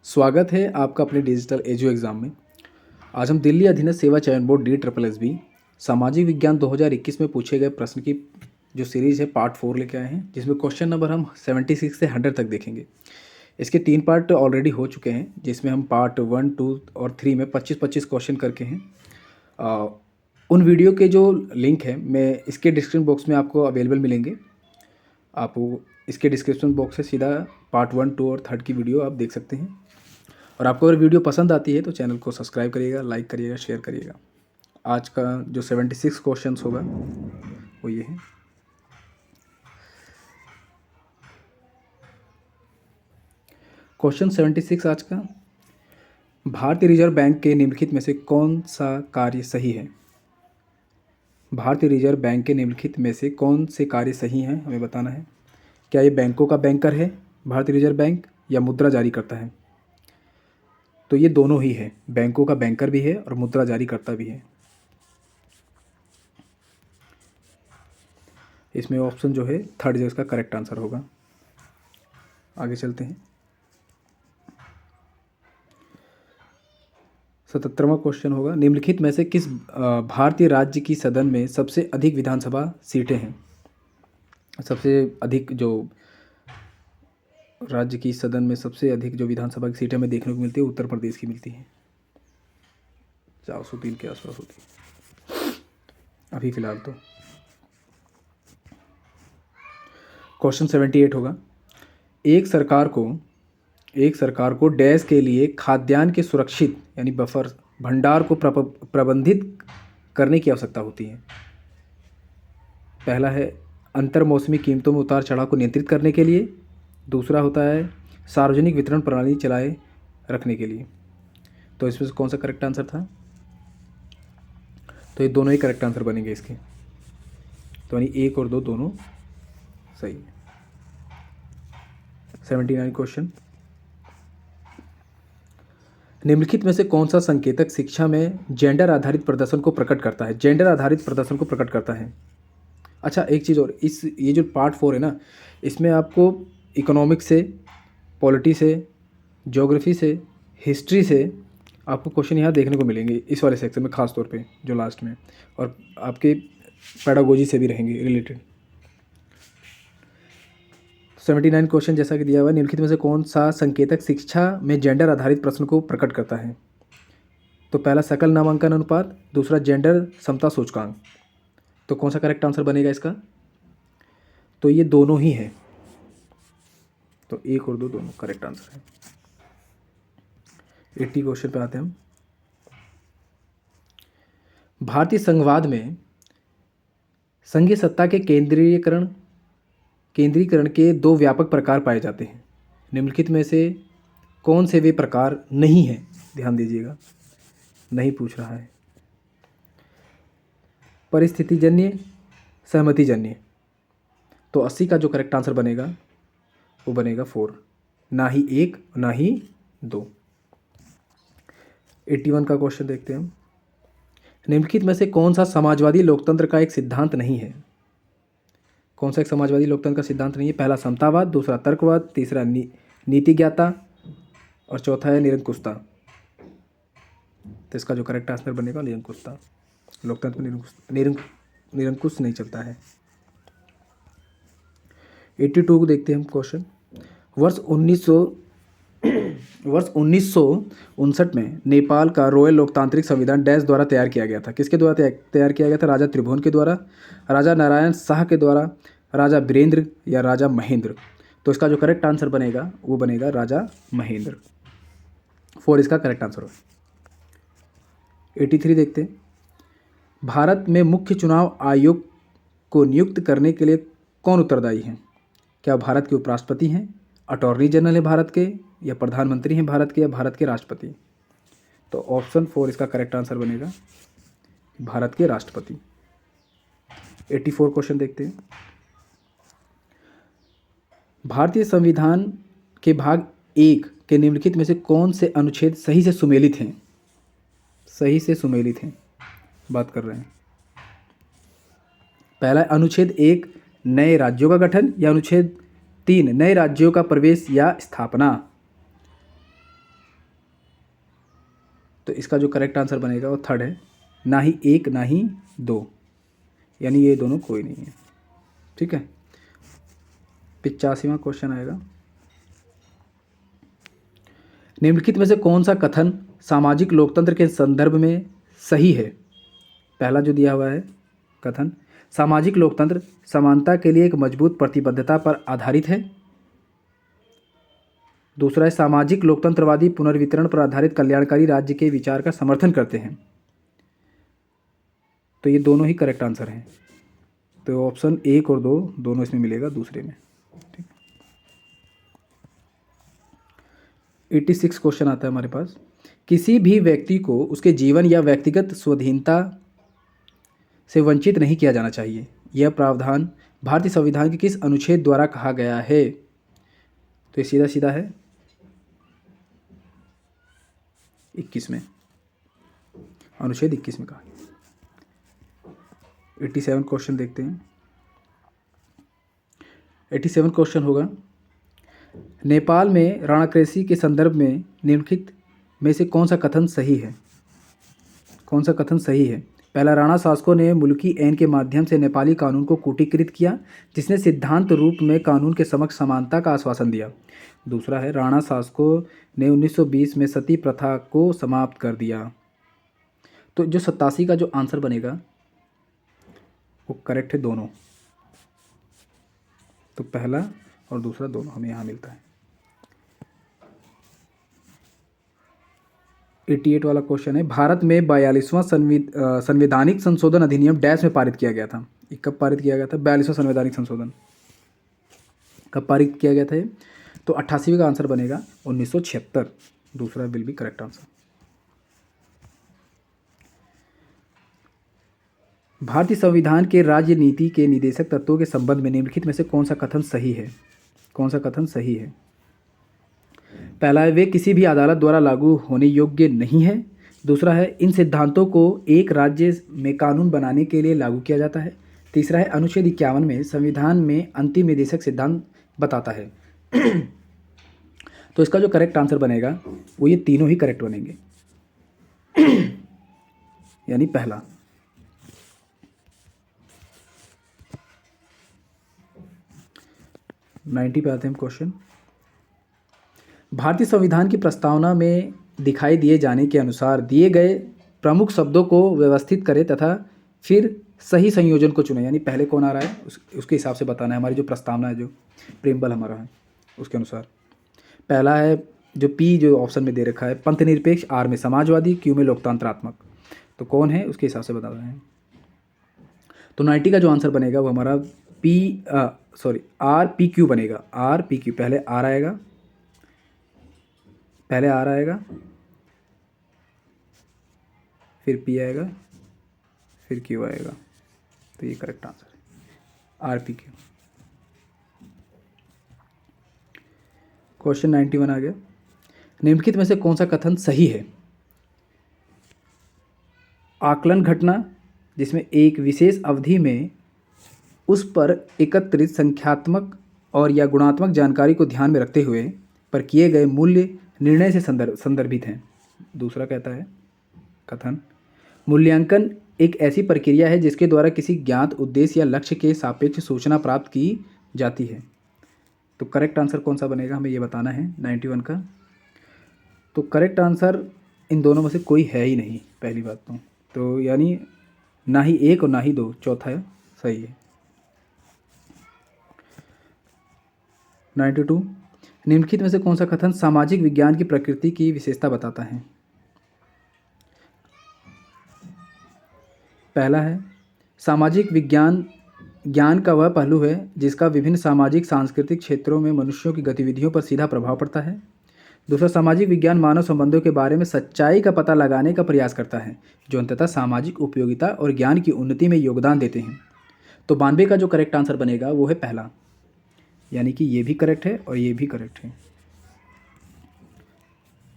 स्वागत है आपका अपने डिजिटल एजू एग्ज़ाम में। आज हम दिल्ली अधीनस्थ सेवा चयन बोर्ड DSSB सामाजिक विज्ञान 2021 में पूछे गए प्रश्न की जो सीरीज़ है पार्ट 4 लेके आए हैं, जिसमें क्वेश्चन नंबर हम 76 से 100 तक देखेंगे। इसके 3 पार्ट ऑलरेडी हो चुके हैं, जिसमें हम पार्ट 1, 2 और 3 में 25-25 क्वेश्चन करके हैं। उन वीडियो के जो लिंक है मैं इसके डिस्क्रिप्शन बॉक्स में आपको अवेलेबल मिलेंगे। आप इसके डिस्क्रिप्शन बॉक्स से सीधा पार्ट 1, 2 और 3 की वीडियो आप देख सकते हैं। और आपको अगर वीडियो पसंद आती है तो चैनल को सब्सक्राइब करिएगा, लाइक करिएगा, शेयर करिएगा। आज का जो 76 क्वेश्चंस होगा वो ये है। क्वेश्चन 76 आज का, भारतीय रिजर्व बैंक के निम्नलिखित में से कौन सा कार्य सही है? भारतीय रिजर्व बैंक के निम्नलिखित में से कौन से कार्य सही हैं, हमें बताना है। क्या ये बैंकों का बैंकर है भारतीय रिजर्व बैंक, या मुद्रा जारी करता है? तो ये दोनों ही है, बैंकों का बैंकर भी है और मुद्रा जारी करता भी है। इसमें ऑप्शन जो है थर्ड जो इसका करेक्ट आंसर होगा। आगे चलते हैं। 77वां क्वेश्चन होगा, निम्नलिखित में से किस भारतीय राज्य की सदन में सबसे अधिक विधानसभा सीटें हैं? सबसे अधिक जो राज्य की सदन में सबसे अधिक जो विधानसभा की सीटें हमें देखने को मिलती है उत्तर प्रदेश की मिलती है, 403 के आसपास होती है अभी फ़िलहाल तो। क्वेश्चन 78 होगा, एक सरकार को डैश के लिए खाद्यान्न के सुरक्षित यानी बफर भंडार को प्रबंधित करने की आवश्यकता होती है। पहला है अंतर मौसमी कीमतों में उतार चढ़ाव को नियंत्रित करने के लिए, दूसरा होता है सार्वजनिक वितरण प्रणाली चलाए रखने के लिए। तो इसमें से कौन सा करेक्ट आंसर था? तो ये दोनों ही करेक्ट आंसर बनेंगे इसके, तो यानी 1 और 2 दोनों सही है। 79 क्वेश्चन, निम्नलिखित में से कौन सा संकेतक शिक्षा में जेंडर आधारित प्रदर्शन को प्रकट करता है? जेंडर आधारित प्रदर्शन को प्रकट करता है। अच्छा, एक चीज़ और, ये जो पार्ट 4 है ना, इसमें आपको इकोनॉमिक्स से, पॉलिटी से, ज्योग्राफी से, हिस्ट्री से आपको क्वेश्चन यहाँ देखने को मिलेंगे इस वाले सेक्शन में, ख़ास तौर पे जो लास्ट में, और आपके पेडागोजी से भी रहेंगे रिलेटेड। 79 क्वेश्चन जैसा कि दिया हुआ है, निम्नलिखित में से कौन सा संकेतक शिक्षा में जेंडर आधारित प्रश्न को प्रकट करता है? तो पहला सकल नामांकन अनुपात, दूसरा जेंडर समता सूचकांक। तो कौन सा करेक्ट आंसर बनेगा इसका? तो ये दोनों ही है, तो 1 और 2 दोनों करेक्ट आंसर है। 80 क्वेश्चन पे आते हैं हम। भारतीय संघवाद में संघीय सत्ता के केंद्रीकरण के 2 व्यापक प्रकार पाए जाते हैं। निम्नलिखित में से कौन से वे प्रकार नहीं हैं? ध्यान दीजिएगा, नहीं पूछ रहा है। परिस्थितिजन्य, सहमतिजन्य। तो 80 का जो करेक्ट आंसर बनेगा वो बनेगा 4, ना ही 1 ना ही 2। 81 का क्वेश्चन देखते हैं हम। निम्नलिखित में से कौन सा समाजवादी लोकतंत्र का एक सिद्धांत नहीं है? कौन सा एक समाजवादी लोकतंत्र का सिद्धांत नहीं है? पहला समतावाद, दूसरा तर्कवाद, तीसरा नीतिज्ञता और चौथा है निरंकुशता। तो इसका जो करेक्ट आंसर बनेगा निरंकुशता। लोकतंत्र में निरंकुश नहीं चलता है। 82 को देखते हैं हम क्वेश्चन। वर्ष 1959 में नेपाल का रॉयल लोकतांत्रिक संविधान डैश द्वारा तैयार किया गया था। किसके द्वारा तैयार किया गया था? राजा त्रिभुवन के द्वारा, राजा नारायण शाह के द्वारा, राजा वीरेंद्र या राजा महेंद्र। तो इसका जो करेक्ट आंसर बनेगा वो बनेगा राजा महेंद्र। 4 इसका करेक्ट आंसर होगा। 83 देखते हैं। भारत में मुख्य चुनाव आयोग को नियुक्त करने के लिए कौन उत्तरदायी है? क्या भारत के उपराष्ट्रपति हैं, अटॉर्नी जनरल है भारत के, या प्रधानमंत्री हैं भारत के, या भारत के राष्ट्रपति? तो ऑप्शन 4 इसका करेक्ट आंसर बनेगा, भारत के राष्ट्रपति। 84 क्वेश्चन देखते हैं। भारतीय संविधान के भाग 1 के निम्नलिखित में से कौन से अनुच्छेद सही से सुमेलित हैं? सही से सुमेलित हैं बात कर रहे हैं। पहला अनुच्छेद 1 नए राज्यों का गठन, या अनुच्छेद 3 नए राज्यों का प्रवेश या स्थापना। तो इसका जो करेक्ट आंसर बनेगा वो थर्ड है, ना ही एक ना ही दो, यानी ये दोनों कोई नहीं है। ठीक है, 85वां क्वेश्चन आएगा। निम्नलिखित में से कौन सा कथन सामाजिक लोकतंत्र के संदर्भ में सही है? पहला जो दिया हुआ है कथन, सामाजिक लोकतंत्र समानता के लिए एक मजबूत प्रतिबद्धता पर आधारित है। दूसरा है, सामाजिक लोकतंत्रवादी पुनर्वितरण पर आधारित कल्याणकारी राज्य के विचार का समर्थन करते हैं। तो ये दोनों ही करेक्ट आंसर हैं, तो ऑप्शन 1 और 2 दोनों इसमें मिलेगा दूसरे में। ठीक, 86 क्वेश्चन आता है हमारे पास। किसी भी व्यक्ति को उसके जीवन या व्यक्तिगत स्वाधीनता से वंचित नहीं किया जाना चाहिए, यह प्रावधान भारतीय संविधान के किस अनुच्छेद द्वारा कहा गया है? तो ये सीधा सीधा है 21 में, अनुच्छेद 21 में कहा। 87 क्वेश्चन देखते हैं। 87 क्वेश्चन होगा, नेपाल में राणाकृषि के संदर्भ में निम्नलिखित में से कौन सा कथन सही है? कौन सा कथन सही है? पहला, राणा शासकों ने मुल्की ऐन के माध्यम से नेपाली कानून को कूटीकृत किया, जिसने सिद्धांत रूप में कानून के समक्ष समानता का आश्वासन दिया। दूसरा है, राणा शासकों ने 1920 में सती प्रथा को समाप्त कर दिया। तो जो 87 का जो आंसर बनेगा वो करेक्ट है दोनों, तो पहला और दूसरा दोनों हमें यहाँ मिलता है। 88 वाला क्वेश्चन है, भारत में 42वां संवैधानिक संशोधन अधिनियम डैश में पारित किया गया था। ये कब पारित किया गया था? 42वां संवैधानिक संशोधन कब पारित किया गया था? तो 88 का आंसर बनेगा 1976, दूसरा विल बी करेक्ट आंसर। भारतीय संविधान के राजनीति के निदेशक तत्वों के संबंध में निम्नलिखित में से कौन सा कथन सही है? कौन सा कथन सही है? पहला है, वे किसी भी अदालत द्वारा लागू होने योग्य नहीं है। दूसरा है, इन सिद्धांतों को एक राज्य में कानून बनाने के लिए लागू किया जाता है। तीसरा है, अनुच्छेद 51 में संविधान में अंतिम निदेशक सिद्धांत बताता है। तो इसका जो करेक्ट आंसर बनेगा वो ये तीनों ही करेक्ट बनेंगे, यानी पहला। नाइन्टी पे आते हैं क्वेश्चन। भारतीय संविधान की प्रस्तावना में दिखाई दिए जाने के अनुसार दिए गए प्रमुख शब्दों को व्यवस्थित करें तथा फिर सही संयोजन को चुनें, यानी पहले कौन आ रहा है उसके हिसाब से बताना है। हमारी जो प्रस्तावना है, जो प्रेमबल हमारा है, उसके अनुसार पहला है जो पी जो ऑप्शन में दे रखा है, पंथ निरपेक्ष, आर में समाजवादी, क्यू में लोकतंत्रात्मक। तो कौन है उसके हिसाब से बता रहे हैं। तो 90 का जो आंसर बनेगा वो हमारा आर पी क्यू बनेगा। आर पी क्यू, पहले आर आएगा, पहले आर आएगा, फिर पी आएगा, फिर क्यू आएगा। तो ये करेक्ट आंसर है, आर पी क्यू। क्वेश्चन 91 आ गया। निम्नलिखित में से कौन सा कथन सही है? आकलन घटना जिसमें एक विशेष अवधि में उस पर एकत्रित संख्यात्मक और या गुणात्मक जानकारी को ध्यान में रखते हुए पर किए गए मूल्य निर्णय से संदर्भित हैं। दूसरा कहता है कथन, मूल्यांकन एक ऐसी प्रक्रिया है जिसके द्वारा किसी ज्ञात उद्देश्य या लक्ष्य के सापेक्ष सूचना प्राप्त की जाती है। तो करेक्ट आंसर कौन सा बनेगा हमें ये बताना है 91 का। तो करेक्ट आंसर इन दोनों में से कोई है ही नहीं, पहली बात तो यानी ना ही एक और ना ही दो, चौथा सही है। 92, निम्नलिखित में से कौन सा कथन सामाजिक विज्ञान की प्रकृति की विशेषता बताता है? पहला है, सामाजिक विज्ञान ज्ञान का वह पहलू है जिसका विभिन्न सामाजिक सांस्कृतिक क्षेत्रों में मनुष्यों की गतिविधियों पर सीधा प्रभाव पड़ता है। दूसरा, सामाजिक विज्ञान मानव संबंधों के बारे में सच्चाई का पता लगाने का प्रयास करता है, जो अंततः सामाजिक उपयोगिता और ज्ञान की उन्नति में योगदान देते हैं। तो 92 का जो करेक्ट आंसर बनेगा वो है पहला, यानी कि ये भी करेक्ट है और ये भी करेक्ट है।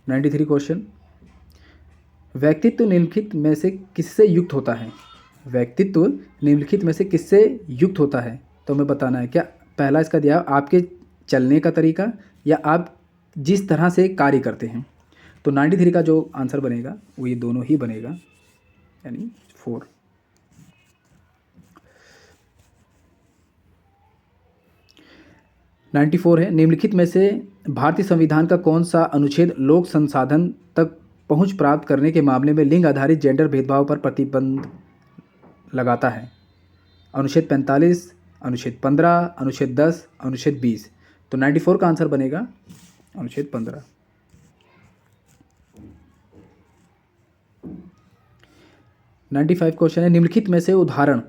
93 क्वेश्चन, व्यक्तित्व निम्नलिखित में से किससे युक्त होता है? व्यक्तित्व निम्नलिखित में से किससे युक्त होता है? तो हमें बताना है। क्या पहला इसका दिया आपके चलने का तरीका या आप जिस तरह से कार्य करते हैं। तो 93 का जो आंसर बनेगा वो ये दोनों ही बनेगा, यानी 4। नाइन्टी फोर है, निम्नलिखित में से भारतीय संविधान का कौन सा अनुच्छेद लोक संसाधन तक पहुंच प्राप्त करने के मामले में लिंग आधारित जेंडर भेदभाव पर प्रतिबंध लगाता है? अनुच्छेद 45, अनुच्छेद 15, अनुच्छेद 10, अनुच्छेद 20। तो 94 का आंसर बनेगा अनुच्छेद 15। 95 क्वेश्चन है, निम्नलिखित में से उदाहरण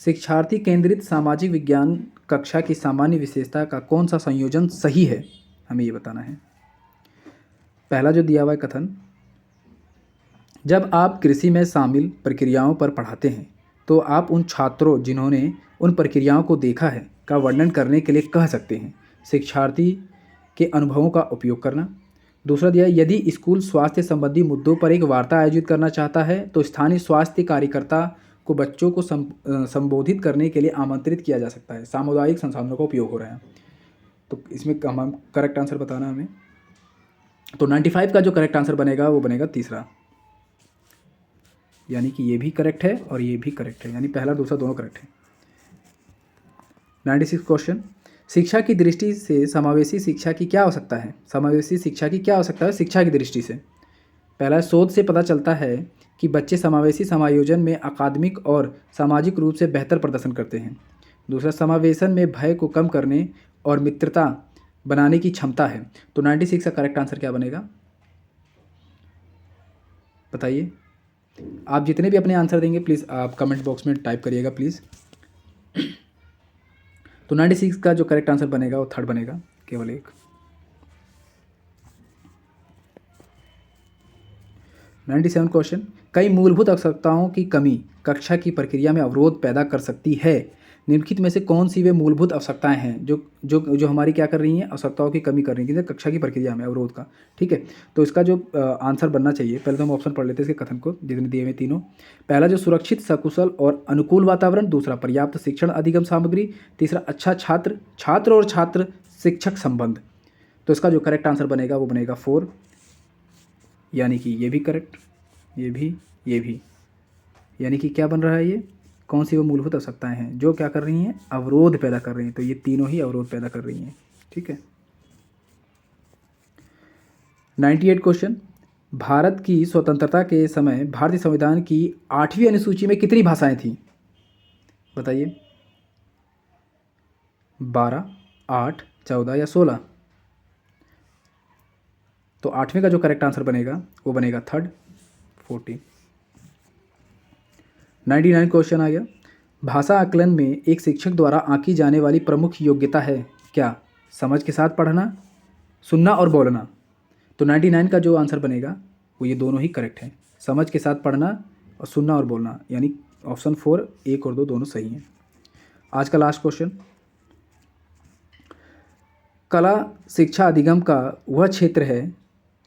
शिक्षार्थी केंद्रित सामाजिक विज्ञान कक्षा की सामान्य विशेषता का कौन सा संयोजन सही है, हमें ये बताना है। पहला जो दिया हुआ है कथन, जब आप कृषि में शामिल प्रक्रियाओं पर पढ़ाते हैं तो आप उन छात्रों जिन्होंने उन प्रक्रियाओं को देखा है का वर्णन करने के लिए कह सकते हैं शिक्षार्थी के अनुभवों का उपयोग करना। दूसरा दिया, यदि स्कूल स्वास्थ्य संबंधी मुद्दों पर एक वार्ता आयोजित करना चाहता है तो स्थानीय स्वास्थ्य कार्यकर्ता को बच्चों को संबोधित करने के लिए आमंत्रित किया जा सकता है। सामुदायिक संसाधनों का उपयोग हो रहा है, तो इसमें हम करेक्ट आंसर बताना हमें। तो 95 का जो करेक्ट आंसर बनेगा वो बनेगा तीसरा, यानी कि ये भी करेक्ट है और ये भी करेक्ट है, यानी पहला दूसरा दोनों करेक्ट है। 96 क्वेश्चन, शिक्षा की दृष्टि से समावेशी शिक्षा की क्या आवश्यकता है? समावेशी शिक्षा की क्या आवश्यकता है शिक्षा की दृष्टि से? पहला, शोध से पता चलता है कि बच्चे समावेशी समायोजन में अकादमिक और सामाजिक रूप से बेहतर प्रदर्शन करते हैं। दूसरा, समावेशन में भय को कम करने और मित्रता बनाने की क्षमता है। तो 96 का करेक्ट आंसर क्या बनेगा, बताइए। आप जितने भी अपने आंसर देंगे प्लीज़ आप कमेंट बॉक्स में टाइप करिएगा प्लीज़। तो 96 का जो करेक्ट आंसर बनेगा वो थर्ड बनेगा, केवल एक। 97 क्वेश्चन, कई मूलभूत आवश्यकताओं की कमी कक्षा की प्रक्रिया में अवरोध पैदा कर सकती है। निम्नलिखित में से कौन सी वे मूलभूत आवश्यकताएं हैं जो जो जो हमारी क्या कर रही हैं, आवश्यकताओं की कमी कर रही हैं कक्षा की प्रक्रिया में अवरोध का। ठीक है, तो इसका जो आंसर बनना चाहिए, पहले तो हम ऑप्शन पढ़ लेते हैं इसके कथन को जितने दिए हुए तीनों। पहला जो सुरक्षित, सकुशल और अनुकूल वातावरण। दूसरा, पर्याप्त शिक्षण अधिगम सामग्री। तीसरा, अच्छा छात्र और छात्र शिक्षक संबंध। तो इसका जो करेक्ट आंसर बनेगा वो बनेगा 4, यानी कि ये भी करेक्ट, ये भी, यानी कि क्या बन रहा है, ये कौन सी वो मूलभूत आवश्यकताएं हैं जो क्या कर रही हैं, अवरोध पैदा कर रही हैं। तो ये तीनों ही अवरोध पैदा कर रही हैं। ठीक है। 98 क्वेश्चन, भारत की स्वतंत्रता के समय भारतीय संविधान की 8वीं अनुसूची में कितनी भाषाएं थीं, बताइए। 12, 8, 14 या 16? तो 8वें का जो करेक्ट आंसर बनेगा वो बनेगा थर्ड, 14। 99 क्वेश्चन आ गया, भाषा आकलन में एक शिक्षक द्वारा आंकी जाने वाली प्रमुख योग्यता है क्या? समझ के साथ पढ़ना, सुनना और बोलना। तो 99 का जो आंसर बनेगा वो ये दोनों ही करेक्ट हैं, समझ के साथ पढ़ना और सुनना और बोलना, यानी ऑप्शन 4, 1 और 2 दोनों सही हैं। आज का लास्ट क्वेश्चन, कला शिक्षा अधिगम का वह क्षेत्र है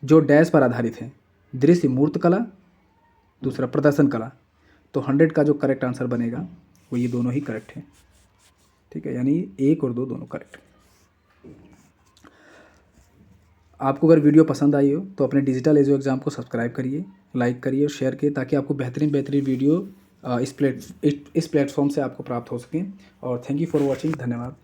जो डैश पर आधारित है। दृश्य मूर्त कला, दूसरा प्रदर्शन कला। तो 100 का जो करेक्ट आंसर बनेगा वो ये दोनों ही करेक्ट है। ठीक है, यानी 1 और 2 दोनों करेक्ट। आपको अगर वीडियो पसंद आई हो तो अपने डिजिटल एजो एग्ज़ाम को सब्सक्राइब करिए, लाइक करिए और शेयर करिए ताकि आपको बेहतरीन वीडियो इस प्लेटफॉर्म से आपको प्राप्त हो सकें। और थैंक यू फॉर वॉचिंग, धन्यवाद।